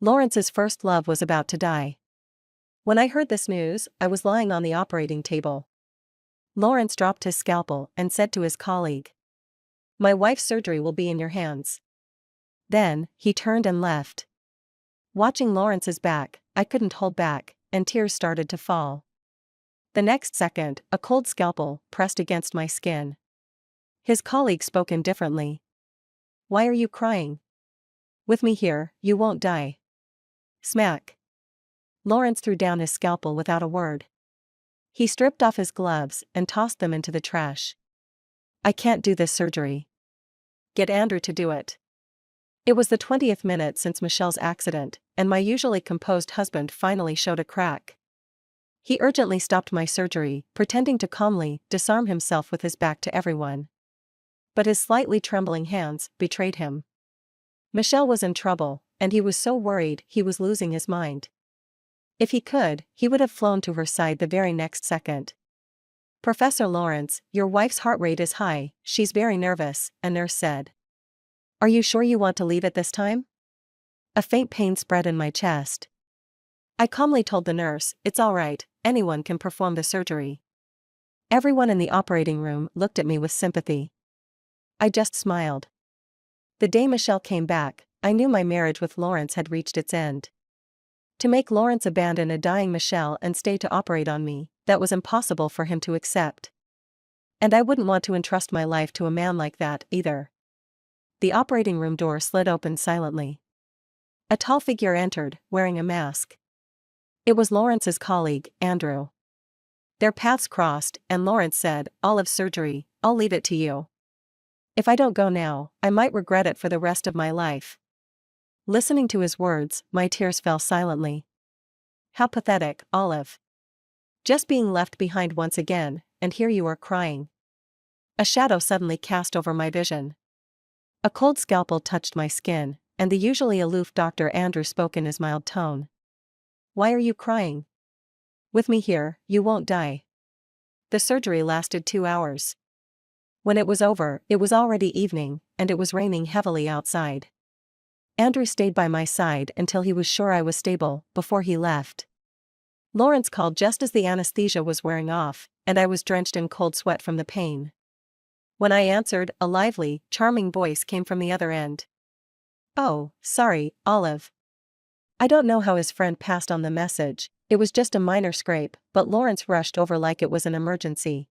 Lawrence's first love was about to die. When I heard this news, I was lying on the operating table. Lawrence dropped his scalpel and said to his colleague, "My wife's surgery will be in your hands." Then, he turned and left. Watching Lawrence's back, I couldn't hold back, and tears started to fall. The next second, a cold scalpel pressed against my skin. His colleague spoke indifferently. "Why are you crying? With me here, you won't die." Smack. Lawrence threw down his scalpel without a word. He stripped off his gloves and tossed them into the trash. "I can't do this surgery. Get Andrew to do it." It was the 20th minute since Michelle's accident, and my usually composed husband finally showed a crack. He urgently stopped my surgery, pretending to calmly disarm himself with his back to everyone. But his slightly trembling hands betrayed him. Michelle was in trouble, and he was so worried he was losing his mind. If he could, he would have flown to her side the very next second. "Professor Lawrence, your wife's heart rate is high, she's very nervous," a nurse said. "Are you sure you want to leave it this time?" A faint pain spread in my chest. I calmly told the nurse, "It's all right, anyone can perform the surgery." Everyone in the operating room looked at me with sympathy. I just smiled. The day Michelle came back, I knew my marriage with Lawrence had reached its end. To make Lawrence abandon a dying Michelle and stay to operate on me, that was impossible for him to accept. And I wouldn't want to entrust my life to a man like that, either. The operating room door slid open silently. A tall figure entered, wearing a mask. It was Lawrence's colleague, Andrew. Their paths crossed, and Lawrence said, "Olive's surgery, I'll leave it to you. If I don't go now, I might regret it for the rest of my life." Listening to his words, my tears fell silently. How pathetic, Olive. Just being left behind once again, and here you are crying. A shadow suddenly cast over my vision. A cold scalpel touched my skin, and the usually aloof Dr. Andrew spoke in his mild tone. "Why are you crying? With me here, you won't die." The surgery lasted 2 hours. When it was over, it was already evening, and it was raining heavily outside. Andrew stayed by my side until he was sure I was stable, before he left. Lawrence called just as the anesthesia was wearing off, and I was drenched in cold sweat from the pain. When I answered, a lively, charming voice came from the other end. "Oh, sorry, Olive." I don't know how his friend passed on the message, it was just a minor scrape, but Lawrence rushed over like it was an emergency.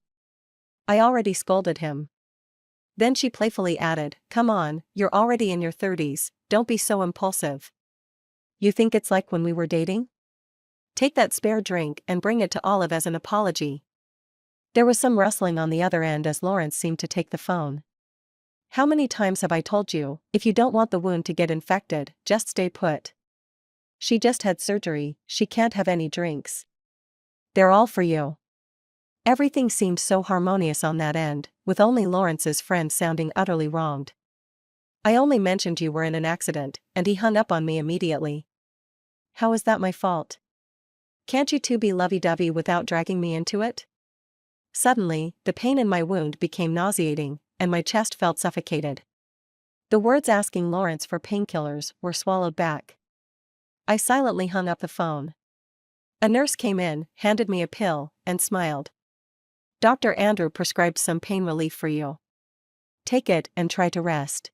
I already scolded him. Then she playfully added, "Come on, you're already in your 30s, don't be so impulsive. You think it's like when we were dating? Take that spare drink and bring it to Olive as an apology." There was some rustling on the other end as Lawrence seemed to take the phone. "How many times have I told you, if you don't want the wound to get infected, just stay put. She just had surgery, she can't have any drinks. They're all for you." Everything seemed so harmonious on that end, with only Lawrence's friend sounding utterly wronged. "I only mentioned you were in an accident," and he hung up on me immediately. "How is that my fault? Can't you two be lovey-dovey without dragging me into it?" Suddenly, the pain in my wound became nauseating, and my chest felt suffocated. The words asking Lawrence for painkillers were swallowed back. I silently hung up the phone. A nurse came in, handed me a pill, and smiled. "Dr. Andrew prescribed some pain relief for you. Take it and try to rest."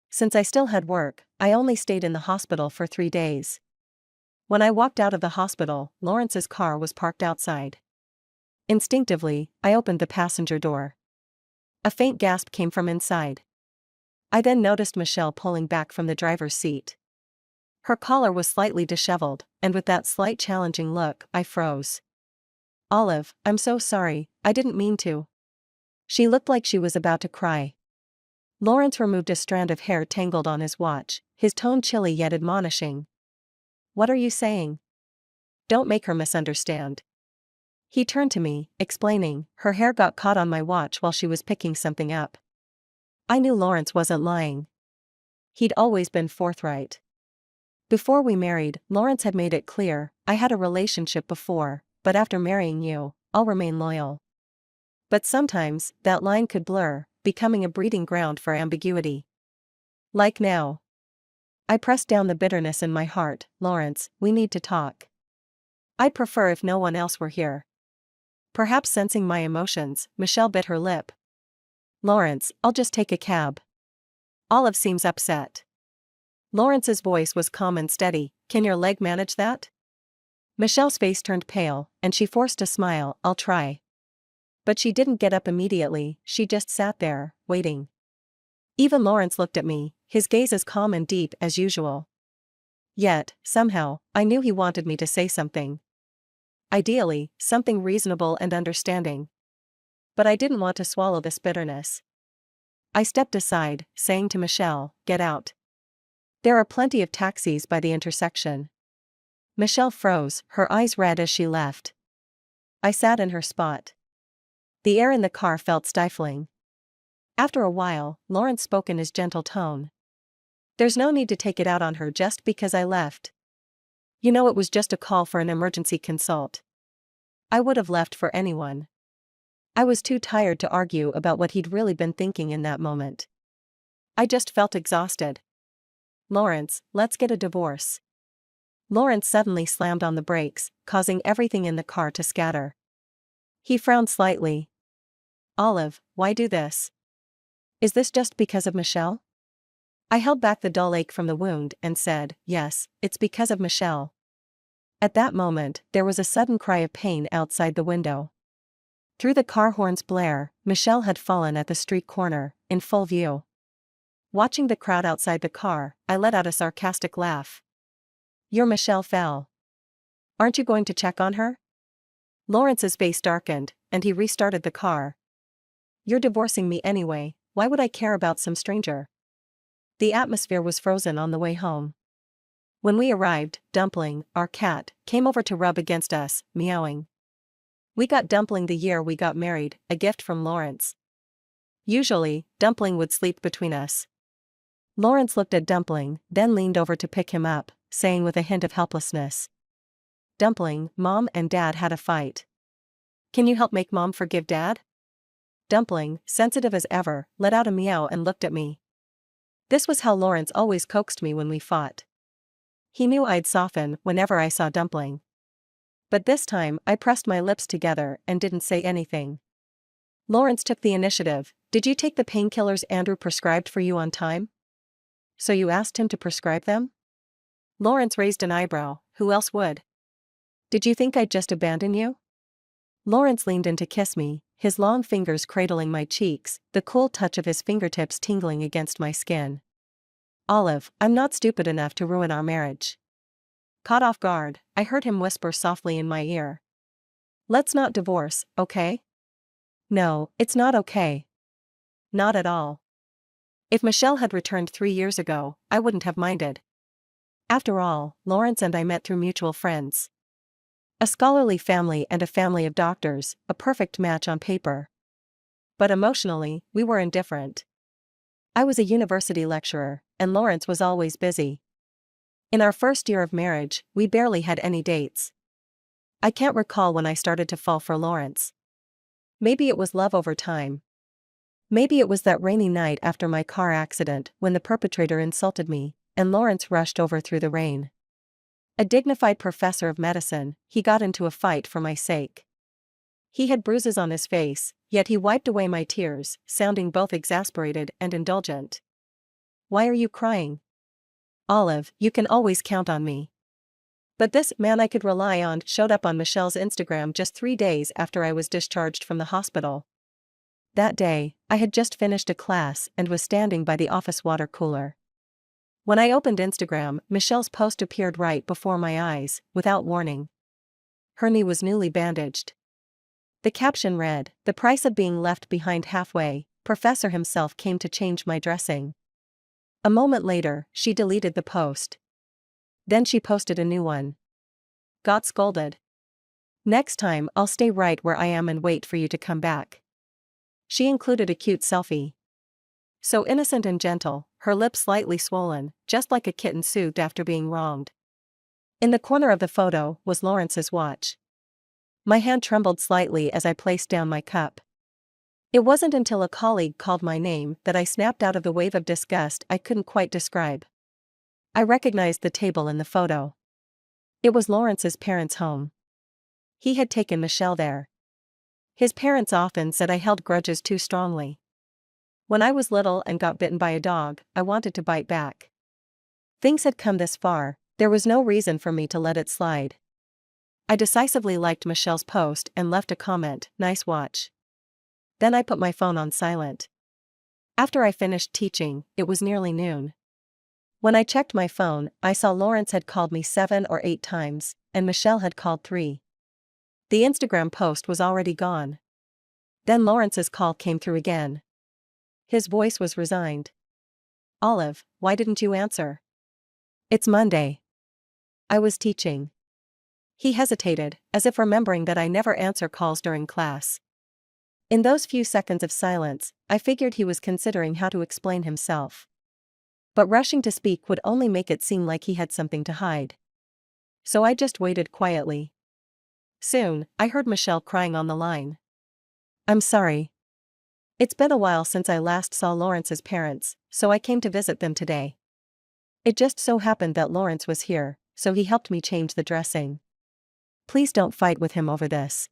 Since I still had work, I only stayed in the hospital for 3 days. When I walked out of the hospital, Lawrence's car was parked outside. Instinctively, I opened the passenger door. A faint gasp came from inside. I then noticed Michelle pulling back from the driver's seat. Her collar was slightly disheveled, and with that slight challenging look, I froze. "Olive, I'm so sorry, I didn't mean to." She looked like she was about to cry. Lawrence removed a strand of hair tangled on his watch, his tone chilly yet admonishing. "What are you saying? Don't make her misunderstand." He turned to me, explaining, "Her hair got caught on my watch while she was picking something up." I knew Lawrence wasn't lying. He'd always been forthright. Before we married, Lawrence had made it clear, "I had a relationship before, but after marrying you, I'll remain loyal." But sometimes, that line could blur, becoming a breeding ground for ambiguity. Like now. I pressed down the bitterness in my heart. Lawrence, we need to talk. I'd prefer if no one else were here. Perhaps sensing my emotions, Michelle bit her lip. Lawrence, I'll just take a cab. Olive seems upset. Lawrence's voice was calm and steady. Can your leg manage that? Michelle's face turned pale, and she forced a smile. I'll try. But she didn't get up immediately, she just sat there, waiting. Even Lawrence looked at me, his gaze as calm and deep as usual. Yet, somehow, I knew he wanted me to say something. Ideally, something reasonable and understanding. But I didn't want to swallow this bitterness. I stepped aside, saying to Michelle, get out. There are plenty of taxis by the intersection. Michelle froze, her eyes red as she left. I sat in her spot. The air in the car felt stifling. After a while, Lawrence spoke in his gentle tone. There's no need to take it out on her just because I left. You know, it was just a call for an emergency consult. I would have left for anyone. I was too tired to argue about what he'd really been thinking in that moment. I just felt exhausted. Lawrence, let's get a divorce. Lawrence suddenly slammed on the brakes, causing everything in the car to scatter. He frowned slightly. Olive, why do this? Is this just because of Michelle? I held back the dull ache from the wound and said, yes, it's because of Michelle. At that moment, there was a sudden cry of pain outside the window. Through the car horn's blare, Michelle had fallen at the street corner, in full view. Watching the crowd outside the car, I let out a sarcastic laugh. Your Michelle fell. Aren't you going to check on her? Lawrence's face darkened, and he restarted the car. You're divorcing me anyway, why would I care about some stranger? The atmosphere was frozen on the way home. When we arrived, Dumpling, our cat, came over to rub against us, meowing. We got Dumpling the year we got married, a gift from Lawrence. Usually, Dumpling would sleep between us. Lawrence looked at Dumpling, then leaned over to pick him up, saying with a hint of helplessness. Dumpling, Mom and Dad had a fight. Can you help make Mom forgive Dad? Dumpling, sensitive as ever, let out a meow and looked at me. This was how Lawrence always coaxed me when we fought. He knew I'd soften whenever I saw Dumpling. But this time, I pressed my lips together and didn't say anything. Lawrence took the initiative. Did you take the painkillers Andrew prescribed for you on time? So you asked him to prescribe them? Lawrence raised an eyebrow. Who else would? Did you think I'd just abandon you? Lawrence leaned in to kiss me, his long fingers cradling my cheeks, the cool touch of his fingertips tingling against my skin. Olive, I'm not stupid enough to ruin our marriage. Caught off guard, I heard him whisper softly in my ear. Let's not divorce, okay? No, it's not okay. Not at all. If Michelle had returned 3 years ago, I wouldn't have minded. After all, Lawrence and I met through mutual friends. A scholarly family and a family of doctors, a perfect match on paper. But emotionally, we were indifferent. I was a university lecturer, and Lawrence was always busy. In our first year of marriage, we barely had any dates. I can't recall when I started to fall for Lawrence. Maybe it was love over time. Maybe it was that rainy night after my car accident when the perpetrator insulted me, and Lawrence rushed over through the rain. A dignified professor of medicine, he got into a fight for my sake. He had bruises on his face, yet he wiped away my tears, sounding both exasperated and indulgent. Why are you crying? Olive, you can always count on me. But this man I could rely on showed up on Michelle's Instagram just 3 days after I was discharged from the hospital. That day, I had just finished a class and was standing by the office water cooler. When I opened Instagram, Michelle's post appeared right before my eyes, without warning. Her knee was newly bandaged. The caption read, "The price of being left behind halfway, Professor himself came to change my dressing." A moment later, she deleted the post. Then she posted a new one. Got scolded. Next time I'll stay right where I am and wait for you to come back. She included a cute selfie. So innocent and gentle, her lips slightly swollen, just like a kitten soothed after being wronged. In the corner of the photo was Lawrence's watch. My hand trembled slightly as I placed down my cup. It wasn't until a colleague called my name that I snapped out of the wave of disgust I couldn't quite describe. I recognized the table in the photo. It was Lawrence's parents' home. He had taken Michelle there. His parents often said I held grudges too strongly. When I was little and got bitten by a dog, I wanted to bite back. Things had come this far, there was no reason for me to let it slide. I decisively liked Michelle's post and left a comment, "Nice watch." Then I put my phone on silent. After I finished teaching, it was nearly noon. When I checked my phone, I saw Lawrence had called me 7 or 8 times, and Michelle had called 3. The Instagram post was already gone. Then Lawrence's call came through again. His voice was resigned. "Olive, why didn't you answer?" "It's Monday." I was teaching. He hesitated, as if remembering that I never answer calls during class. In those few seconds of silence, I figured he was considering how to explain himself. But rushing to speak would only make it seem like he had something to hide. So I just waited quietly. Soon, I heard Michelle crying on the line. "I'm sorry. It's been a while since I last saw Lawrence's parents, so I came to visit them today. It just so happened that Lawrence was here, so he helped me change the dressing. Please don't fight with him over this."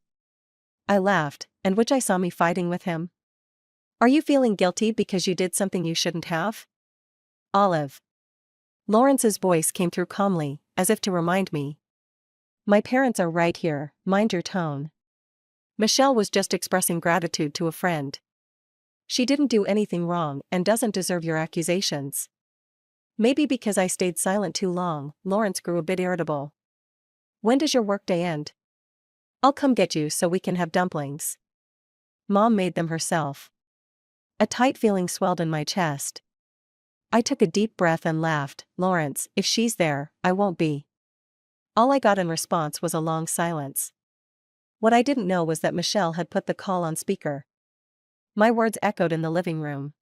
I laughed, "And which I saw me fighting with him? Are you feeling guilty because you did something you shouldn't have?" "Olive." Lawrence's voice came through calmly, as if to remind me. "My parents are right here, mind your tone. Michelle was just expressing gratitude to a friend. She didn't do anything wrong and doesn't deserve your accusations." Maybe because I stayed silent too long, Lawrence grew a bit irritable. "When does your workday end? I'll come get you so we can have dumplings." Mom made them herself. A tight feeling swelled in my chest. I took a deep breath and laughed. "Lawrence, if she's there, I won't be." All I got in response was a long silence. What I didn't know was that Michelle had put the call on speaker. My words echoed in the living room.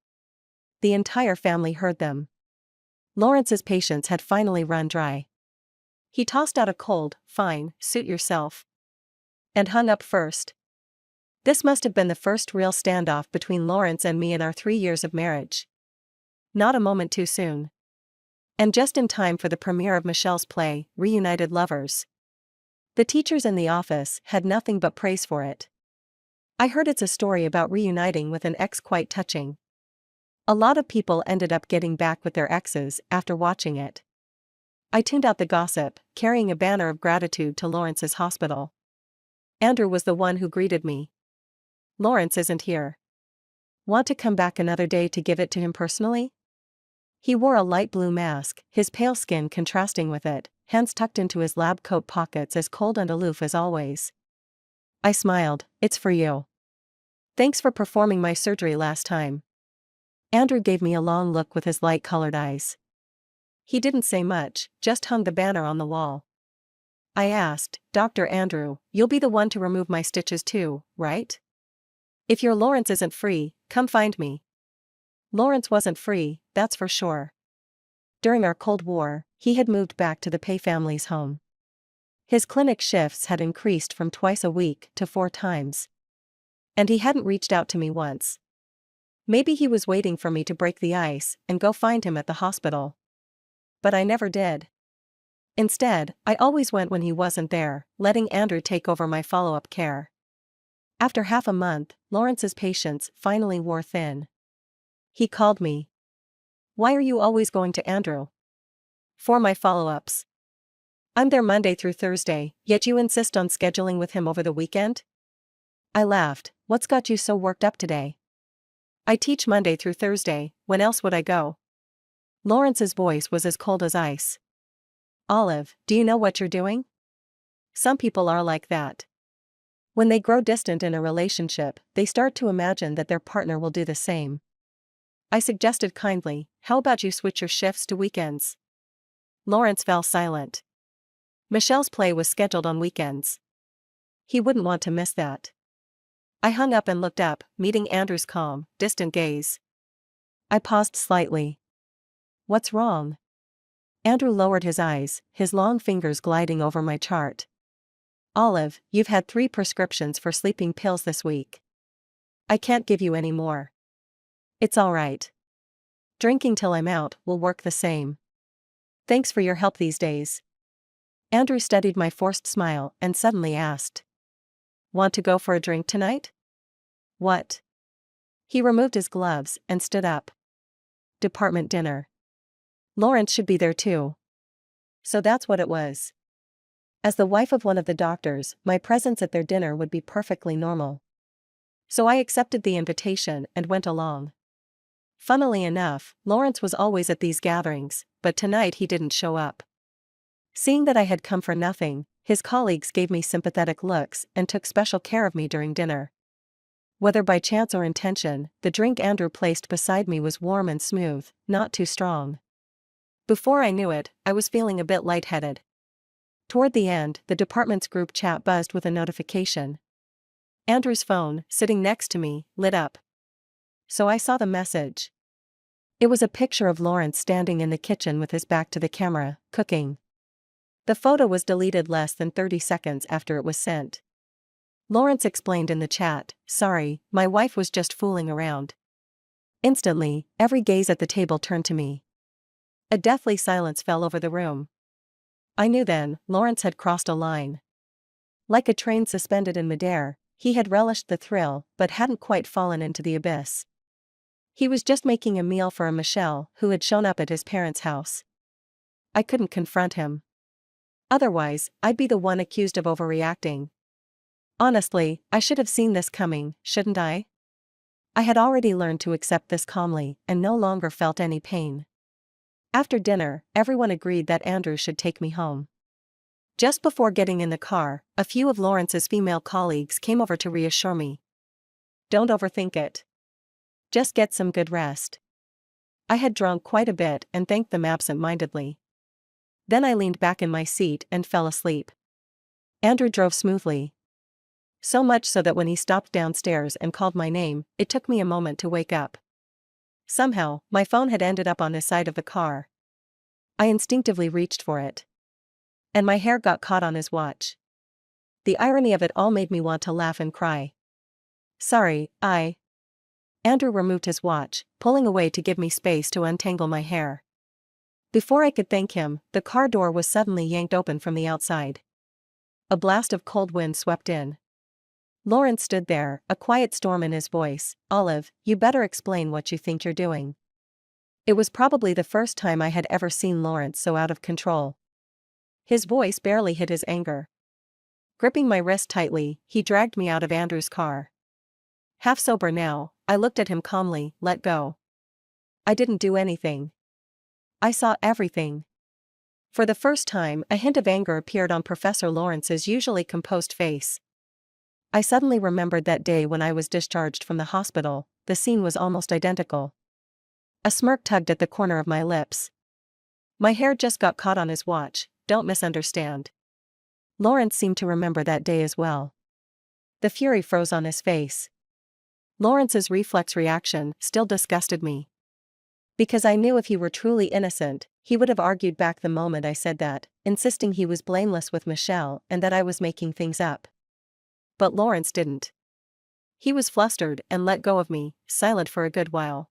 The entire family heard them. Lawrence's patience had finally run dry. He tossed out a cold, "Fine, suit yourself," and hung up first. This must have been the first real standoff between Lawrence and me in our 3 years of marriage. Not a moment too soon. And just in time for the premiere of Michelle's play, Reunited Lovers. The teachers in the office had nothing but praise for it. I heard it's a story about reuniting with an ex, quite touching. A lot of people ended up getting back with their exes after watching it. I tuned out the gossip, carrying a banner of gratitude to Lawrence's hospital. Andrew was the one who greeted me. "Lawrence isn't here. Want to come back another day to give it to him personally?" He wore a light blue mask, his pale skin contrasting with it, hands tucked into his lab coat pockets, as cold and aloof as always. I smiled. "It's for you. Thanks for performing my surgery last time." Andrew gave me a long look with his light-colored eyes. He didn't say much, just hung the banner on the wall. I asked, "Dr. Andrew, you'll be the one to remove my stitches too, right? If your Lawrence isn't free, come find me." Lawrence wasn't free, that's for sure. During our Cold War, he had moved back to the Pei family's home. His clinic shifts had increased from twice a week to 4 times. And he hadn't reached out to me once. Maybe he was waiting for me to break the ice and go find him at the hospital. But I never did. Instead, I always went when he wasn't there, letting Andrew take over my follow-up care. After half a month, Lawrence's patience finally wore thin. He called me. "Why are you always going to Andrew?" "For my follow-ups. I'm there Monday through Thursday, yet you insist on scheduling with him over the weekend?" I laughed. "What's got you so worked up today?" "I teach Monday through Thursday, when else would I go?" Lawrence's voice was as cold as ice. "Olive, do you know what you're doing? Some people are like that. When they grow distant in a relationship, they start to imagine that their partner will do the same." I suggested kindly, "How about you switch your shifts to weekends?" Lawrence fell silent. Michelle's play was scheduled on weekends. He wouldn't want to miss that. I hung up and looked up, meeting Andrew's calm, distant gaze. I paused slightly. "What's wrong?" Andrew lowered his eyes, his long fingers gliding over my chart. "Olive, you've had 3 prescriptions for sleeping pills this week. I can't give you any more." "It's all right. Drinking till I'm out will work the same." Thanks for your help these days. Andrew studied my forced smile and suddenly asked. Want to go for a drink tonight? What? He removed his gloves and stood up. Department dinner. Lawrence should be there too. So that's what it was. As the wife of one of the doctors, my presence at their dinner would be perfectly normal. So I accepted the invitation and went along. Funnily enough, Lawrence was always at these gatherings, but tonight he didn't show up. Seeing that I had come for nothing, his colleagues gave me sympathetic looks and took special care of me during dinner. Whether by chance or intention, the drink Andrew placed beside me was warm and smooth, not too strong. Before I knew it, I was feeling a bit lightheaded. Toward the end, the department's group chat buzzed with a notification. Andrew's phone, sitting next to me, lit up. So I saw the message. It was a picture of Lawrence standing in the kitchen with his back to the camera, cooking. The photo was deleted less than 30 seconds after it was sent. Lawrence explained in the chat, "Sorry, my wife was just fooling around." Instantly, every gaze at the table turned to me. A deathly silence fell over the room. I knew then, Lawrence had crossed a line. Like a train suspended in midair, he had relished the thrill but hadn't quite fallen into the abyss. He was just making a meal for a Michelle who had shown up at his parents' house. I couldn't confront him. Otherwise, I'd be the one accused of overreacting. Honestly, I should have seen this coming, shouldn't I? I had already learned to accept this calmly and no longer felt any pain. After dinner, everyone agreed that Andrew should take me home. Just before getting in the car, a few of Lawrence's female colleagues came over to reassure me. Don't overthink it. Just get some good rest. I had drunk quite a bit and thanked them absent-mindedly. Then I leaned back in my seat and fell asleep. Andrew drove smoothly. So much so that when he stopped downstairs and called my name, it took me a moment to wake up. Somehow, my phone had ended up on his side of the car. I instinctively reached for it. And my hair got caught on his watch. The irony of it all made me want to laugh and cry. Sorry, Andrew removed his watch, pulling away to give me space to untangle my hair. Before I could thank him, the car door was suddenly yanked open from the outside. A blast of cold wind swept in. Lawrence stood there, a quiet storm in his voice. "Olive, you better explain what you think you're doing." It was probably the first time I had ever seen Lawrence so out of control. His voice barely hid his anger. Gripping my wrist tightly, he dragged me out of Andrew's car. Half sober now, I looked at him calmly. "Let go." I didn't do anything. I saw everything. For the first time, a hint of anger appeared on Professor Lawrence's usually composed face. I suddenly remembered that day when I was discharged from the hospital. The scene was almost identical. A smirk tugged at the corner of my lips. My hair just got caught on his watch, don't misunderstand. Lawrence seemed to remember that day as well. The fury froze on his face. Lawrence's reflex reaction still disgusted me. Because I knew if he were truly innocent, he would have argued back the moment I said that, insisting he was blameless with Michelle and that I was making things up. But Lawrence didn't. He was flustered and let go of me, silent for a good while.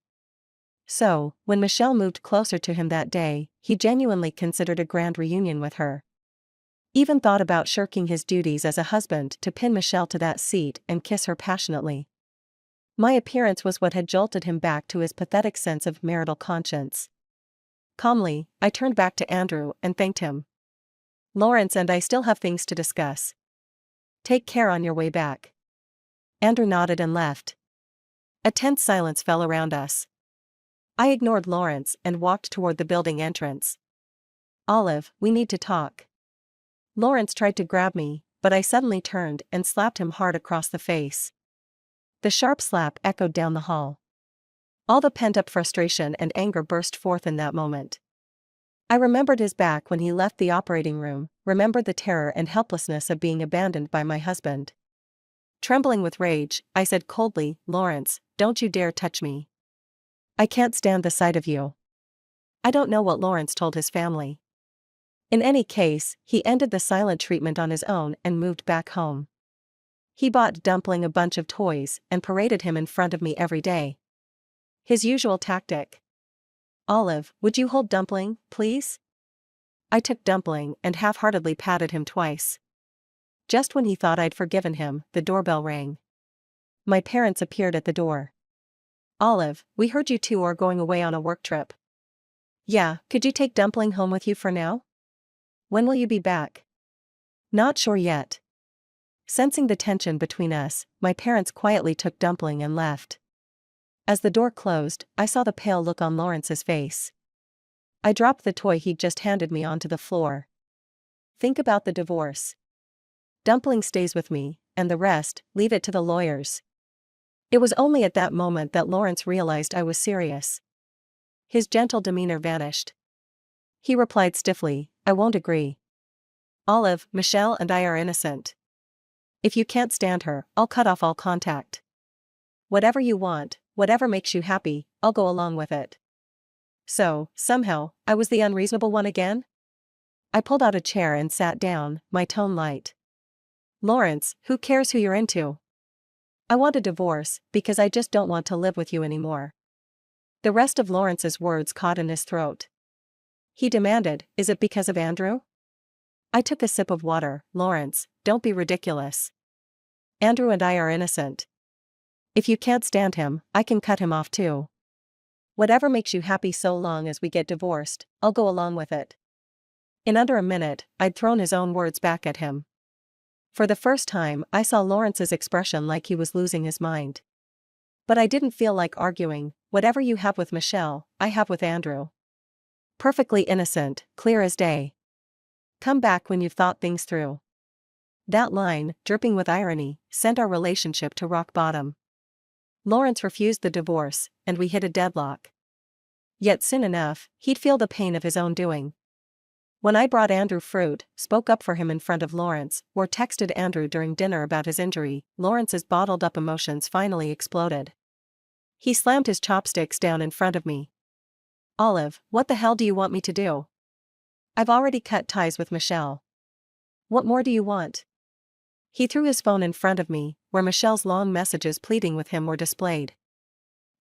So, when Michelle moved closer to him that day, he genuinely considered a grand reunion with her. Even thought about shirking his duties as a husband to pin Michelle to that seat and kiss her passionately. My appearance was what had jolted him back to his pathetic sense of marital conscience. Calmly, I turned back to Andrew and thanked him. "Lawrence and I still have things to discuss. Take care on your way back." Andrew nodded and left. A tense silence fell around us. I ignored Lawrence and walked toward the building entrance. "Olive, we need to talk." Lawrence tried to grab me, but I suddenly turned and slapped him hard across the face. The sharp slap echoed down the hall. All the pent-up frustration and anger burst forth in that moment. I remembered his back when he left the operating room, remembered the terror and helplessness of being abandoned by my husband. Trembling with rage, I said coldly, "Lawrence, don't you dare touch me. I can't stand the sight of you." I don't know what Lawrence told his family. In any case, he ended the silent treatment on his own and moved back home. He bought Dumpling a bunch of toys and paraded him in front of me every day. His usual tactic. "Olive, would you hold Dumpling, please?" I took Dumpling and half-heartedly patted him twice. Just when he thought I'd forgiven him, the doorbell rang. My parents appeared at the door. Olive, we heard you two are going away on a work trip. Yeah, could you take Dumpling home with you for now? When will you be back? Not sure yet. Sensing the tension between us, my parents quietly took Dumpling and left. As the door closed, I saw the pale look on Lawrence's face. I dropped the toy he'd just handed me onto the floor. Think about the divorce. Dumpling stays with me, and the rest, leave it to the lawyers. It was only at that moment that Lawrence realized I was serious. His gentle demeanor vanished. He replied stiffly, I won't agree. Olive, Michelle and I are innocent. If you can't stand her, I'll cut off all contact. Whatever you want, whatever makes you happy, I'll go along with it. So, somehow, I was the unreasonable one again? I pulled out a chair and sat down, my tone light. Lawrence, who cares who you're into? I want a divorce, because I just don't want to live with you anymore. The rest of Lawrence's words caught in his throat. He demanded, is it because of Andrew? I took a sip of water. Lawrence, don't be ridiculous. Andrew and I are innocent. If you can't stand him, I can cut him off too. Whatever makes you happy so long as we get divorced, I'll go along with it. In under a minute, I'd thrown his own words back at him. For the first time, I saw Lawrence's expression like he was losing his mind. But I didn't feel like arguing. Whatever you have with Michelle, I have with Andrew. Perfectly innocent, clear as day. Come back when you've thought things through. That line, dripping with irony, sent our relationship to rock bottom. Lawrence refused the divorce, and we hit a deadlock. Yet soon enough, he'd feel the pain of his own doing. When I brought Andrew fruit, spoke up for him in front of Lawrence, or texted Andrew during dinner about his injury, Lawrence's bottled-up emotions finally exploded. He slammed his chopsticks down in front of me. Olive, what the hell do you want me to do? I've already cut ties with Michelle. What more do you want? He threw his phone in front of me, where Michelle's long messages pleading with him were displayed.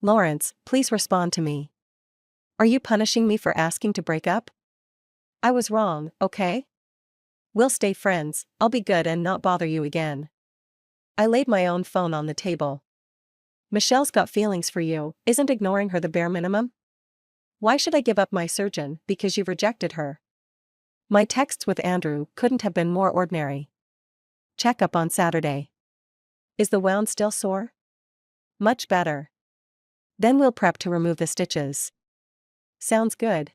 Lawrence, please respond to me. Are you punishing me for asking to break up? I was wrong, okay? We'll stay friends, I'll be good and not bother you again. I laid my own phone on the table. Michelle's got feelings for you, isn't ignoring her the bare minimum? Why should I give up my surgeon because you've rejected her? My texts with Andrew couldn't have been more ordinary. Check up on Saturday. Is the wound still sore? Much better. Then we'll prep to remove the stitches. Sounds good.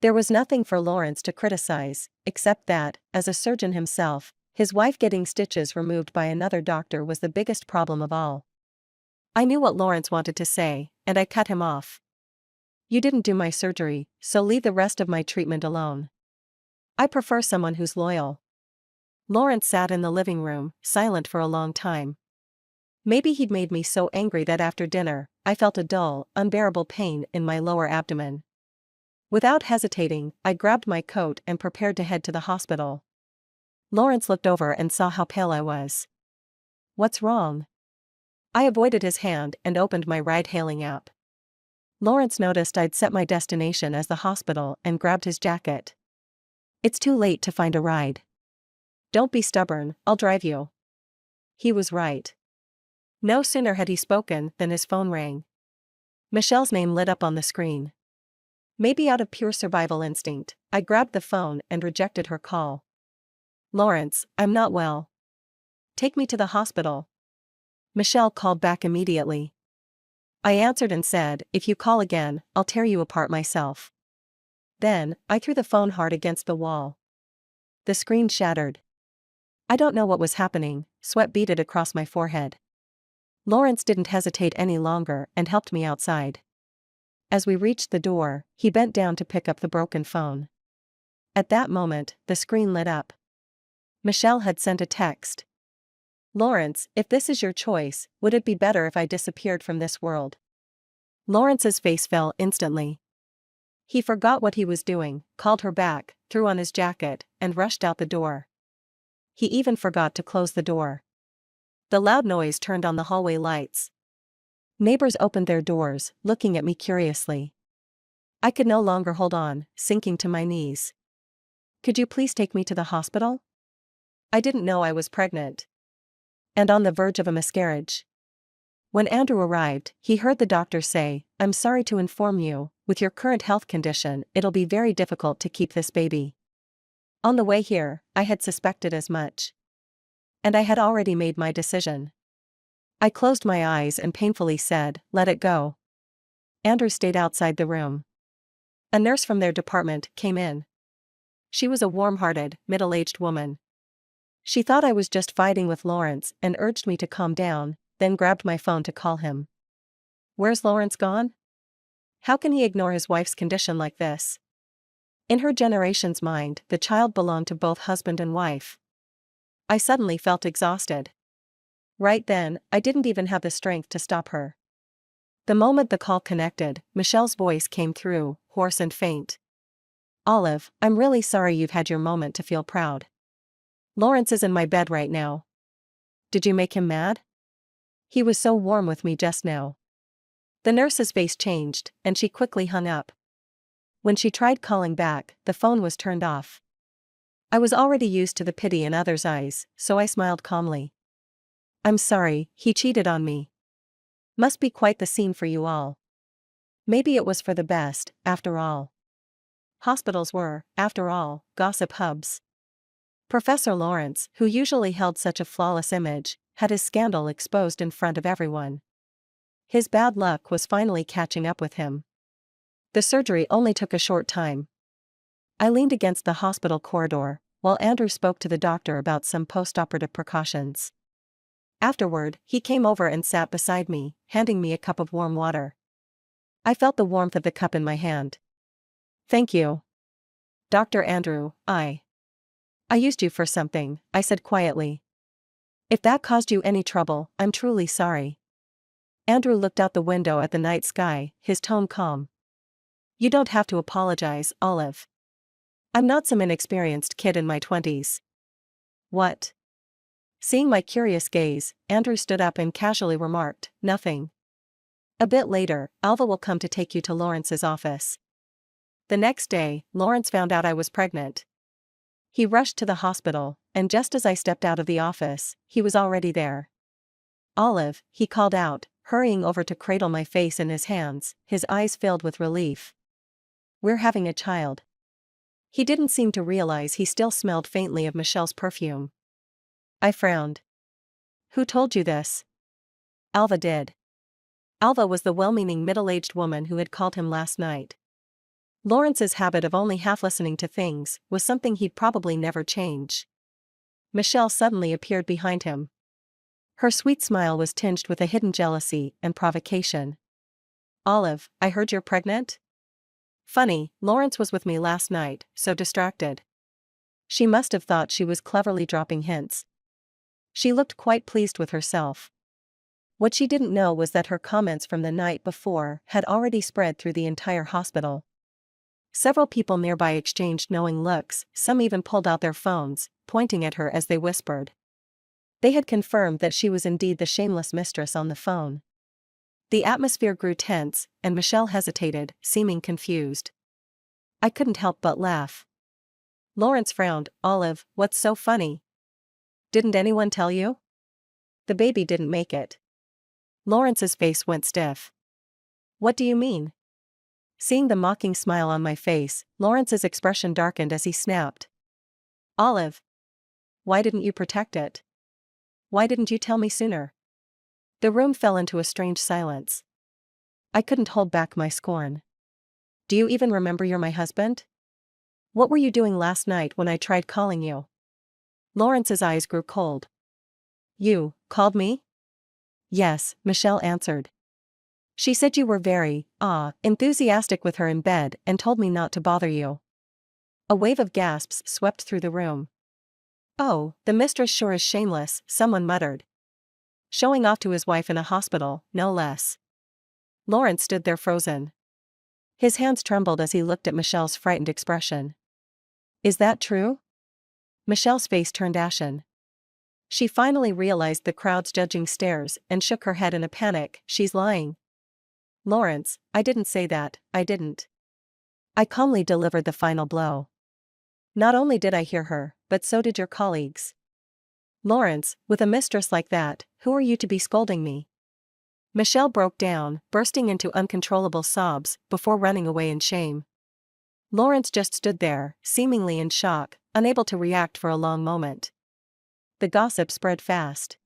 There was nothing for Lawrence to criticize, except that, as a surgeon himself, his wife getting stitches removed by another doctor was the biggest problem of all. I knew what Lawrence wanted to say, and I cut him off. You didn't do my surgery, so leave the rest of my treatment alone. I prefer someone who's loyal. Lawrence sat in the living room, silent for a long time. Maybe he'd made me so angry that after dinner, I felt a dull, unbearable pain in my lower abdomen. Without hesitating, I grabbed my coat and prepared to head to the hospital. Lawrence looked over and saw how pale I was. What's wrong? I avoided his hand and opened my ride-hailing app. Lawrence noticed I'd set my destination as the hospital and grabbed his jacket. It's too late to find a ride. Don't be stubborn, I'll drive you. He was right. No sooner had he spoken than his phone rang. Michelle's name lit up on the screen. Maybe out of pure survival instinct, I grabbed the phone and rejected her call. Lawrence, I'm not well. Take me to the hospital. Michelle called back immediately. I answered and said, if you call again, I'll tear you apart myself. Then, I threw the phone hard against the wall. The screen shattered. I don't know what was happening, sweat beaded across my forehead. Lawrence didn't hesitate any longer and helped me outside. As we reached the door, he bent down to pick up the broken phone. At that moment, the screen lit up. Michelle had sent a text. Lawrence, if this is your choice, would it be better if I disappeared from this world? Lawrence's face fell instantly. He forgot what he was doing, called her back, threw on his jacket, and rushed out the door. He even forgot to close the door. The loud noise turned on the hallway lights. Neighbors opened their doors, looking at me curiously. I could no longer hold on, sinking to my knees. Could you please take me to the hospital? I didn't know I was pregnant and on the verge of a miscarriage. When Andrew arrived, he heard the doctor say, "I'm sorry to inform you, with your current health condition, it'll be very difficult to keep this baby." On the way here, I had suspected as much. And I had already made my decision. I closed my eyes and painfully said, "Let it go." Andrew stayed outside the room. A nurse from their department came in. She was a warm-hearted, middle-aged woman. She thought I was just fighting with Lawrence and urged me to calm down, then grabbed my phone to call him. Where's Lawrence gone? How can he ignore his wife's condition like this? In her generation's mind, the child belonged to both husband and wife. I suddenly felt exhausted. Right then, I didn't even have the strength to stop her. The moment the call connected, Michelle's voice came through, hoarse and faint. "Olive, I'm really sorry you've had your moment to feel proud. Lawrence is in my bed right now. Did you make him mad? He was so warm with me just now." The nurse's face changed, and she quickly hung up. When she tried calling back, the phone was turned off. I was already used to the pity in others' eyes, so I smiled calmly. "I'm sorry, he cheated on me. Must be quite the scene for you all. Maybe it was for the best, after all." Hospitals were, after all, gossip hubs. Professor Lawrence, who usually held such a flawless image, had his scandal exposed in front of everyone. His bad luck was finally catching up with him. The surgery only took a short time. I leaned against the hospital corridor, while Andrew spoke to the doctor about some post-operative precautions. Afterward, he came over and sat beside me, handing me a cup of warm water. I felt the warmth of the cup in my hand. "Thank you, Dr. Andrew, I used you for something," I said quietly. "If that caused you any trouble, I'm truly sorry." Andrew looked out the window at the night sky, his tone calm. "You don't have to apologize, Olive. I'm not some inexperienced kid in my 20s. "What?" Seeing my curious gaze, Andrew stood up and casually remarked, "Nothing. A bit later, Alva will come to take you to Lawrence's office." The next day, Lawrence found out I was pregnant. He rushed to the hospital, and just as I stepped out of the office, he was already there. "Olive," he called out, hurrying over to cradle my face in his hands, his eyes filled with relief. "We're having a child." He didn't seem to realize he still smelled faintly of Michelle's perfume. I frowned. "Who told you this?" "Alva did." Alva was the well-meaning middle-aged woman who had called him last night. Lawrence's habit of only half listening to things was something he'd probably never change. Michelle suddenly appeared behind him. Her sweet smile was tinged with a hidden jealousy and provocation. "Olive, I heard you're pregnant?" Funny, Lawrence was with me last night, so distracted. She must have thought she was cleverly dropping hints. She looked quite pleased with herself. What she didn't know was that her comments from the night before had already spread through the entire hospital. Several people nearby exchanged knowing looks, some even pulled out their phones, pointing at her as they whispered. They had confirmed that she was indeed the shameless mistress on the phone. The atmosphere grew tense, and Michelle hesitated, seeming confused. I couldn't help but laugh. Lawrence frowned. "Olive, what's so funny? Didn't anyone tell you? The baby didn't make it." Lawrence's face went stiff. "What do you mean?" Seeing the mocking smile on my face, Lawrence's expression darkened as he snapped. "Olive, why didn't you protect it? Why didn't you tell me sooner?" The room fell into a strange silence. I couldn't hold back my scorn. "Do you even remember you're my husband? What were you doing last night when I tried calling you?" Lawrence's eyes grew cold. "You called me?" "Yes," Michelle answered. "She said you were very, enthusiastic with her in bed and told me not to bother you." A wave of gasps swept through the room. "Oh, the mistress sure is shameless," someone muttered. "Showing off to his wife in a hospital, no less." Lawrence stood there frozen. His hands trembled as he looked at Michelle's frightened expression. "Is that true?" Michelle's face turned ashen. She finally realized the crowd's judging stares and shook her head in a panic. "She's lying." "Lawrence, I didn't say that, I didn't." I calmly delivered the final blow. Not only did I hear her, but so did your colleagues. Lawrence, with a mistress like that, who are you to be scolding me? Michelle broke down, bursting into uncontrollable sobs, before running away in shame. Lawrence just stood there, seemingly in shock, unable to react for a long moment. The gossip spread fast.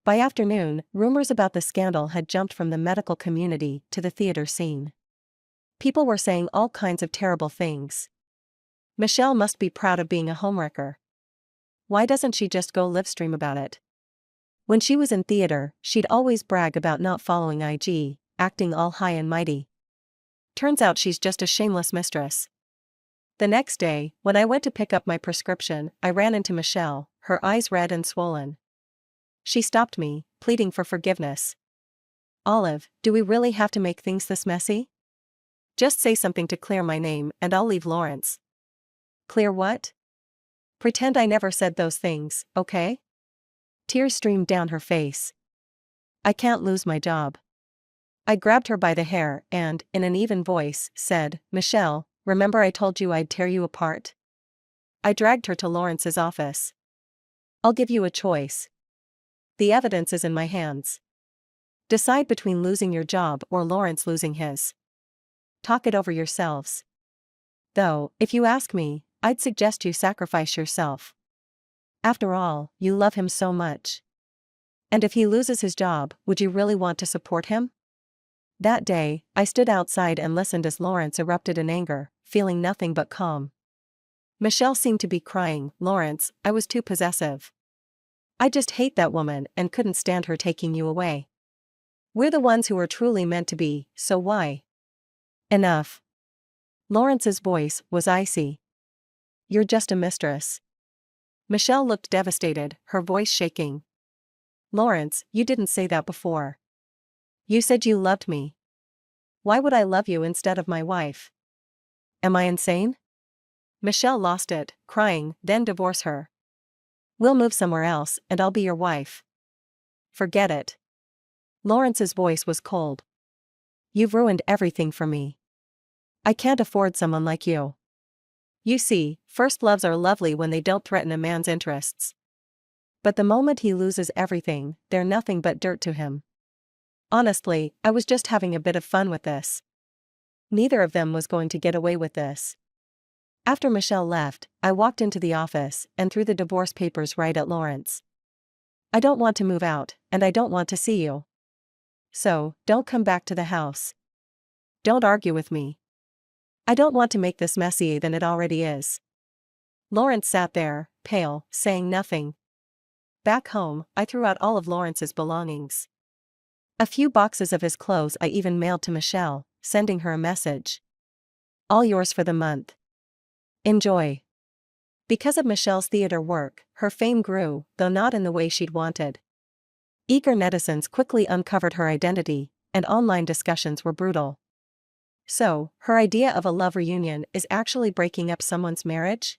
By afternoon, rumors about the scandal had jumped from the medical community to the theater scene. People were saying all kinds of terrible things. Michelle must be proud of being a homewrecker. Why doesn't she just go live stream about it? When she was in theater, she'd always brag about not following IG, acting all high and mighty. Turns out she's just a shameless mistress. The next day, when I went to pick up my prescription, I ran into Michelle, her eyes red and swollen. She stopped me, pleading for forgiveness. Olive, do we really have to make things this messy? Just say something to clear my name and I'll leave Lawrence. Clear what? Pretend I never said those things, okay? Tears streamed down her face. I can't lose my job. I grabbed her by the hair and, in an even voice, said, Michelle, remember I told you I'd tear you apart? I dragged her to Lawrence's office. I'll give you a choice. The evidence is in my hands. Decide between losing your job or Lawrence losing his. Talk it over yourselves. Though, if you ask me, I'd suggest you sacrifice yourself. After all, you love him so much. And if he loses his job, would you really want to support him? That day, I stood outside and listened as Lawrence erupted in anger, feeling nothing but calm. Michelle seemed to be crying, Lawrence, I was too possessive. I just hate that woman and couldn't stand her taking you away. We're the ones who are truly meant to be, so why? Enough. Lawrence's voice was icy. You're just a mistress. Michelle looked devastated, her voice shaking. Lawrence, you didn't say that before. You said you loved me. Why would I love you instead of my wife? Am I insane? Michelle lost it, crying, then divorce her. We'll move somewhere else and I'll be your wife. Forget it. Lawrence's voice was cold. You've ruined everything for me. I can't afford someone like you. You see, first loves are lovely when they don't threaten a man's interests. But the moment he loses everything, they're nothing but dirt to him. Honestly, I was just having a bit of fun with this. Neither of them was going to get away with this. After Michelle left, I walked into the office and threw the divorce papers right at Lawrence. I don't want to move out, and I don't want to see you. So, don't come back to the house. Don't argue with me. I don't want to make this messier than it already is. Lawrence sat there, pale, saying nothing. Back home, I threw out all of Lawrence's belongings. A few boxes of his clothes I even mailed to Michelle, sending her a message. All yours for the month. Enjoy. Because of Michelle's theater work, her fame grew, though not in the way she'd wanted. Eager netizens quickly uncovered her identity, and online discussions were brutal. So, her idea of a love reunion is actually breaking up someone's marriage?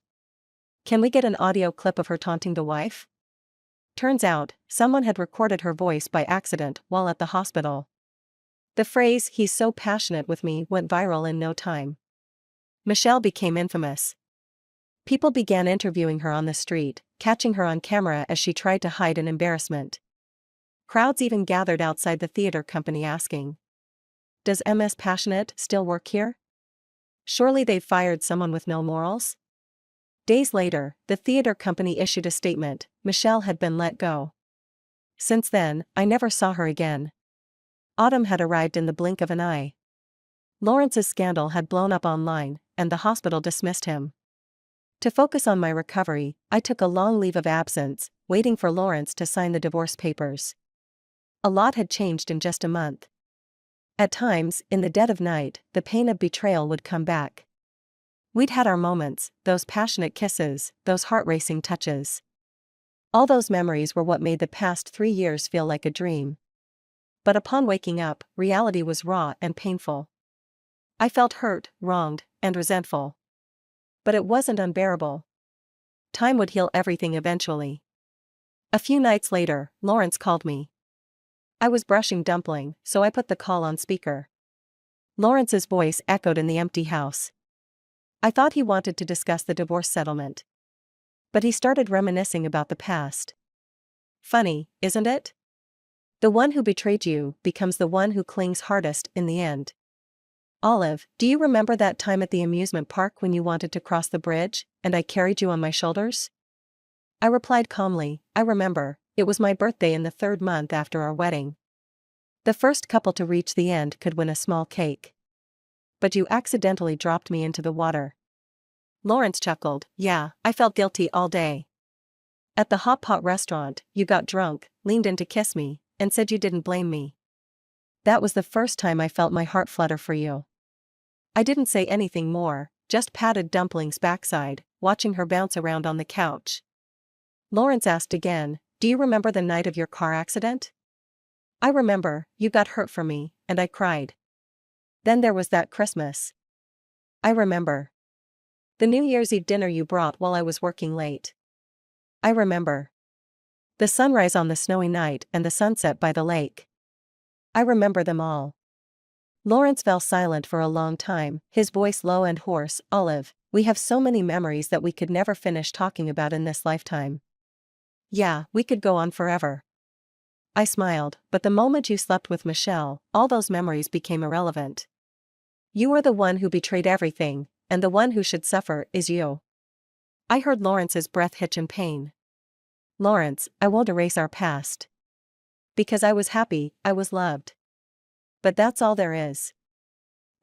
Can we get an audio clip of her taunting the wife? Turns out, someone had recorded her voice by accident while at the hospital. The phrase, he's so passionate with me, went viral in no time. Michelle became infamous. People began interviewing her on the street, catching her on camera as she tried to hide an embarrassment. Crowds even gathered outside the theater company asking, does MS Passionate still work here? Surely they've fired someone with no morals? Days later, the theater company issued a statement, Michelle had been let go. Since then, I never saw her again. Autumn had arrived in the blink of an eye. Lawrence's scandal had blown up online, and the hospital dismissed him. To focus on my recovery, I took a long leave of absence, waiting for Lawrence to sign the divorce papers. A lot had changed in just a month. At times, in the dead of night, the pain of betrayal would come back. We'd had our moments, those passionate kisses, those heart-racing touches. All those memories were what made the past 3 years feel like a dream. But upon waking up, reality was raw and painful. I felt hurt, wronged, and resentful. But it wasn't unbearable. Time would heal everything eventually. A few nights later, Lawrence called me. I was brushing dumpling, so I put the call on speaker. Lawrence's voice echoed in the empty house. I thought he wanted to discuss the divorce settlement. But he started reminiscing about the past. Funny, isn't it? The one who betrayed you becomes the one who clings hardest in the end. Olive, do you remember that time at the amusement park when you wanted to cross the bridge, and I carried you on my shoulders? I replied calmly, I remember, it was my birthday in the 3rd month after our wedding. The first couple to reach the end could win a small cake. But you accidentally dropped me into the water. Lawrence chuckled, yeah, I felt guilty all day. At the hot pot restaurant, you got drunk, leaned in to kiss me, and said you didn't blame me. That was the first time I felt my heart flutter for you. I didn't say anything more, just patted Dumpling's backside, watching her bounce around on the couch. Lawrence asked again, do you remember the night of your car accident? I remember, you got hurt for me, and I cried. Then there was that Christmas. I remember. The New Year's Eve dinner you brought while I was working late. I remember. The sunrise on the snowy night and the sunset by the lake. I remember them all. Lawrence fell silent for a long time, his voice low and hoarse. Olive, we have so many memories that we could never finish talking about in this lifetime. Yeah, we could go on forever. I smiled, but the moment you slept with Michelle, all those memories became irrelevant. You are the one who betrayed everything, and the one who should suffer is you. I heard Lawrence's breath hitch in pain. Lawrence, I won't erase our past. Because I was happy, I was loved. But that's all there is.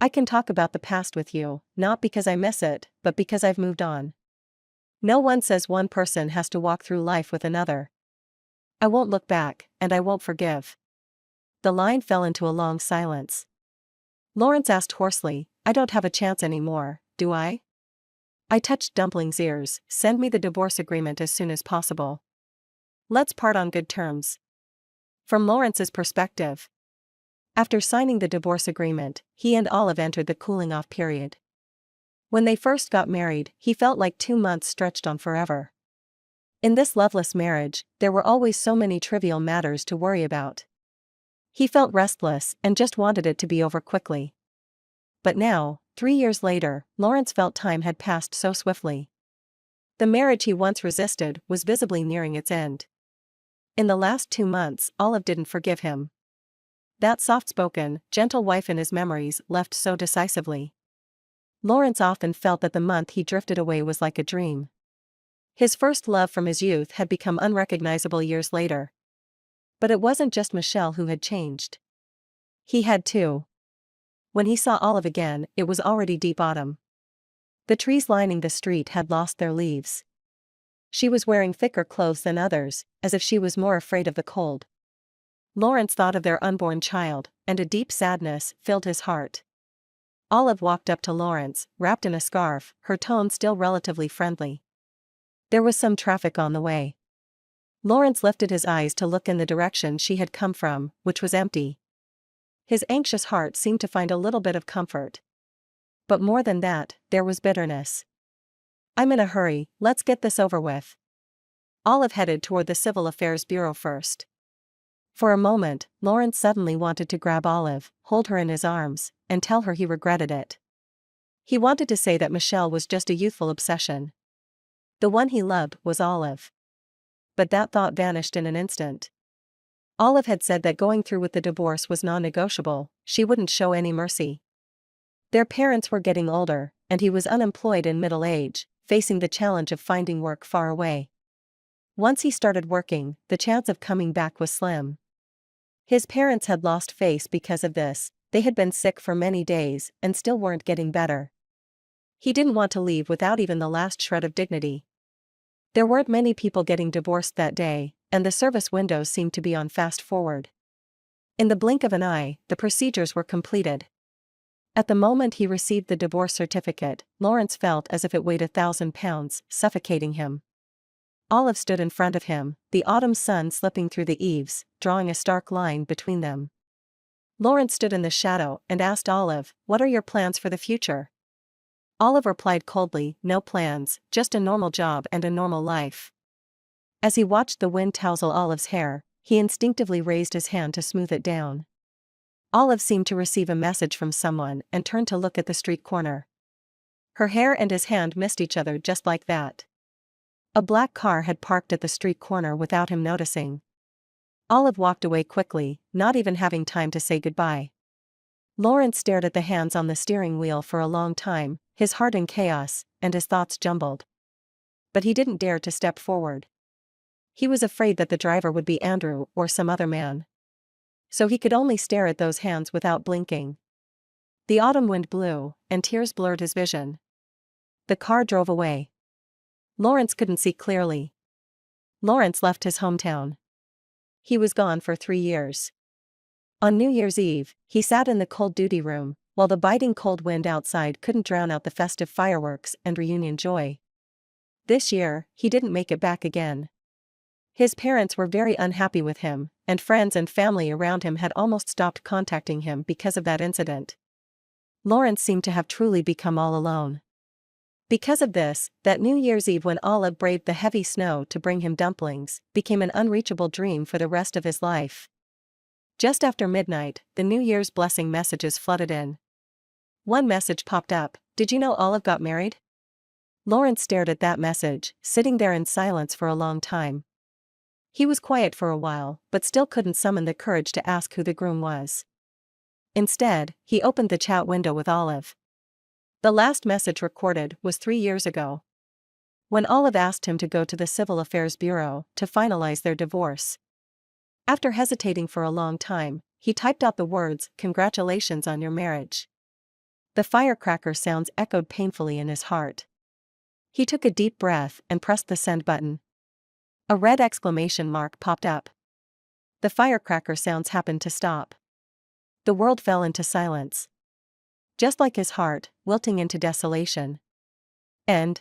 I can talk about the past with you, not because I miss it, but because I've moved on. No one says one person has to walk through life with another. I won't look back, and I won't forgive. The line fell into a long silence. Lawrence asked hoarsely, I don't have a chance anymore, do I? I touched Dumpling's ears, send me the divorce agreement as soon as possible. Let's part on good terms. From Lawrence's perspective. After signing the divorce agreement, he and Olive entered the cooling-off period. When they first got married, he felt like 2 months stretched on forever. In this loveless marriage, there were always so many trivial matters to worry about. He felt restless and just wanted it to be over quickly. But now, 3 years later, Lawrence felt time had passed so swiftly. The marriage he once resisted was visibly nearing its end. In the last 2 months, Olive didn't forgive him. That soft-spoken, gentle wife in his memories left so decisively. Lawrence often felt that the month he drifted away was like a dream. His first love from his youth had become unrecognizable years later. But it wasn't just Michelle who had changed. He had too. When he saw Olive again, it was already deep autumn. The trees lining the street had lost their leaves. She was wearing thicker clothes than others, as if she was more afraid of the cold. Lawrence thought of their unborn child, and a deep sadness filled his heart. Olive walked up to Lawrence, wrapped in a scarf, her tone still relatively friendly. There was some traffic on the way. Lawrence lifted his eyes to look in the direction she had come from, which was empty. His anxious heart seemed to find a little bit of comfort. But more than that, there was bitterness. I'm in a hurry, let's get this over with. Olive headed toward the Civil Affairs Bureau first. For a moment, Lawrence suddenly wanted to grab Olive, hold her in his arms, and tell her he regretted it. He wanted to say that Michelle was just a youthful obsession. The one he loved was Olive. But that thought vanished in an instant. Olive had said that going through with the divorce was non-negotiable, she wouldn't show any mercy. Their parents were getting older, and he was unemployed in middle age, facing the challenge of finding work far away. Once he started working, the chance of coming back was slim. His parents had lost face because of this, they had been sick for many days and still weren't getting better. He didn't want to leave without even the last shred of dignity. There weren't many people getting divorced that day, and the service windows seemed to be on fast forward. In the blink of an eye, the procedures were completed. At the moment he received the divorce certificate, Lawrence felt as if it weighed 1,000 pounds, suffocating him. Olive stood in front of him, the autumn sun slipping through the eaves, drawing a stark line between them. Lawrence stood in the shadow and asked Olive, "What are your plans for the future?" Olive replied coldly, "No plans, just a normal job and a normal life." As he watched the wind tousle Olive's hair, he instinctively raised his hand to smooth it down. Olive seemed to receive a message from someone and turned to look at the street corner. Her hair and his hand missed each other just like that. A black car had parked at the street corner without him noticing. Olive walked away quickly, not even having time to say goodbye. Lawrence stared at the hands on the steering wheel for a long time, his heart in chaos, and his thoughts jumbled. But he didn't dare to step forward. He was afraid that the driver would be Andrew or some other man. So he could only stare at those hands without blinking. The autumn wind blew, and tears blurred his vision. The car drove away. Lawrence couldn't see clearly. Lawrence left his hometown. He was gone for 3 years. On New Year's Eve, he sat in the cold duty room, while the biting cold wind outside couldn't drown out the festive fireworks and reunion joy. This year, he didn't make it back again. His parents were very unhappy with him, and friends and family around him had almost stopped contacting him because of that incident. Lawrence seemed to have truly become all alone. Because of this, that New Year's Eve when Olive braved the heavy snow to bring him dumplings, became an unreachable dream for the rest of his life. Just after midnight, the New Year's blessing messages flooded in. One message popped up: "Did you know Olive got married?" Lawrence stared at that message, sitting there in silence for a long time. He was quiet for a while, but still couldn't summon the courage to ask who the groom was. Instead, he opened the chat window with Olive. The last message recorded was 3 years ago, when Olive asked him to go to the Civil Affairs Bureau to finalize their divorce. After hesitating for a long time, he typed out the words, "Congratulations on your marriage." The firecracker sounds echoed painfully in his heart. He took a deep breath and pressed the send button. A red exclamation mark popped up. The firecracker sounds happened to stop. The world fell into silence. Just like his heart, wilting into desolation. End.